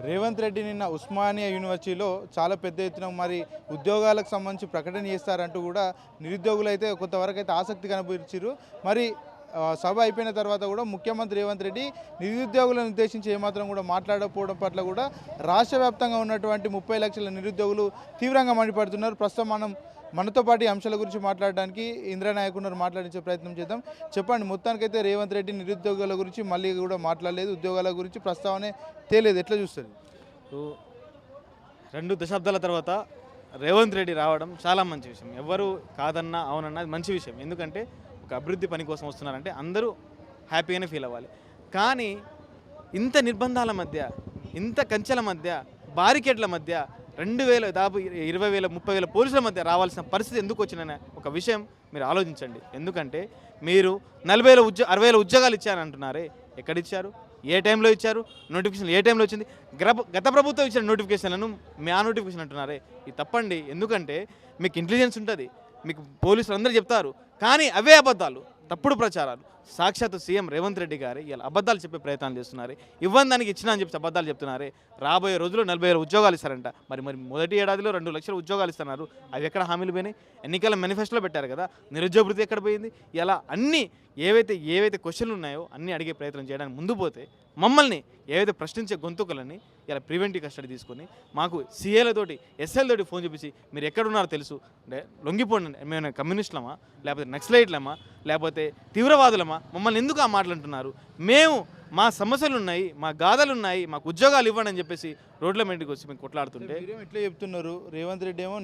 రేవంత్ రెడ్డి నిన్న ఉస్మానియా యూనివర్సిటీలో చాలా పెద్ద ఎత్తున మరి ఉద్యోగాలకు సంబంధించి ప్రకటన చేస్తారంటూ కూడా నిరుద్యోగులు అయితే కొంతవరకు అయితే ఆసక్తి కనబరిచారు. మరి సభ అయిపోయిన తర్వాత కూడా ముఖ్యమంత్రి రేవంత్ రెడ్డి నిరుద్యోగులను ఉద్దేశించి ఏమాత్రం కూడా మాట్లాడకపోవడం పట్ల కూడా రాష్ట్ర వ్యాప్తంగా ఉన్నటువంటి 30 లక్షల నిరుద్యోగులు తీవ్రంగా మండిపడుతున్నారు. ప్రస్తుతం మనతో పాటు ఈ అంశాల గురించి మాట్లాడడానికి ఇంద్రనాయక్ ఉన్నారు, మాట్లాడించే ప్రయత్నం చేద్దాం. చెప్పండి, మొత్తానికైతే రేవంత్ రెడ్డి నిరుద్యోగుల గురించి మళ్ళీ కూడా మాట్లాడలేదు, ఉద్యోగాల గురించి ప్రస్తావనే తేలేదు, ఎట్లా చూస్తుంది? 2 దశాబ్దాల తర్వాత రేవంత్ రెడ్డి రావడం చాలా మంచి విషయం. ఎవరు కాదన్నా అవునన్నా అది మంచి విషయం. ఎందుకంటే ఒక అభివృద్ధి పని కోసం వస్తున్నారంటే అందరూ హ్యాపీగానే ఫీల్ అవ్వాలి. కానీ ఇంత నిర్బంధాల మధ్య, ఇంత కంచెల మధ్య, బారికేడ్ల మధ్య 2,000 దాదాపు 20,000 30,000 పోలీసుల మధ్య రావాల్సిన పరిస్థితి ఎందుకు వచ్చిందనే ఒక విషయం మీరు ఆలోచించండి. ఎందుకంటే మీరు 60,000 ఉద్యోగాలు ఇచ్చారంటున్నారే, ఎక్కడిచ్చారు, ఏ టైంలో ఇచ్చారు, నోటిఫికేషన్ ఏ టైంలో వచ్చింది? గత ప్రభుత్వం ఇచ్చిన నోటిఫికేషన్లను ఆ నోటిఫికేషన్ అంటున్నారే, ఇది తప్పండి. ఎందుకంటే మీకు ఇంటెలిజెన్స్ ఉంటుంది, మీకు పోలీసులు అందరూ చెప్తారు, కానీ అవే అబద్ధాలు, తప్పుడు ప్రచారాలు. సాక్షాత్ సీఎం రేవంత్ రెడ్డి గారు ఇలా అబద్ధాలు చెప్పే ప్రయత్నాలు చేస్తున్నారు. ఇవ్వని దానికి ఇచ్చినా అని చెప్పి అబద్ధాలు చెప్తున్నారు. రాబోయే రోజుల్లో 40,000 ఉద్యోగాలు ఇస్తారంట. మరి మొదటి ఏడాదిలో 2 లక్షల ఉద్యోగాలు ఇస్తున్నారు. అవి ఎక్కడ హామీలు పోయినాయి? ఎన్నికల మేనిఫెస్టోలో పెట్టారు కదా, నిరుద్యోగ భృతి ఎక్కడ పోయింది? ఇలా అన్నీ ఏవైతే క్వశ్చన్లు ఉన్నాయో అన్నీ అడిగే ప్రయత్నం చేయడానికి ముందు పోతే మమ్మల్ని ఏవైతే ప్రశ్నించే గొంతుకలని ఇలా ప్రివెంటివ్ కస్టడీ తీసుకొని మాకు సీఏలతోటి ఎస్ఎల్తోటి ఫోన్ చూపించి మీరు ఎక్కడున్నారో తెలుసు అంటే లొంగిపోండి, మేము కమ్యూనిస్టులమా, లేకపోతే నక్సలైట్లమా, లేకపోతే తీవ్రవాదులమా, మమ్మల్ని ఎందుకు ఆ మాటలు అంటున్నారు? మేము మా సమస్యలు ఉన్నాయి, మా గాథలు ఉన్నాయి, మాకు ఉద్యోగాలు ఇవ్వండి అని చెప్పేసి రోడ్ల మీదకి వచ్చి మేము కొట్లాడుతుంటే ఎట్లా చెప్తున్నారు? రేవంత్ రెడ్డి ఏమో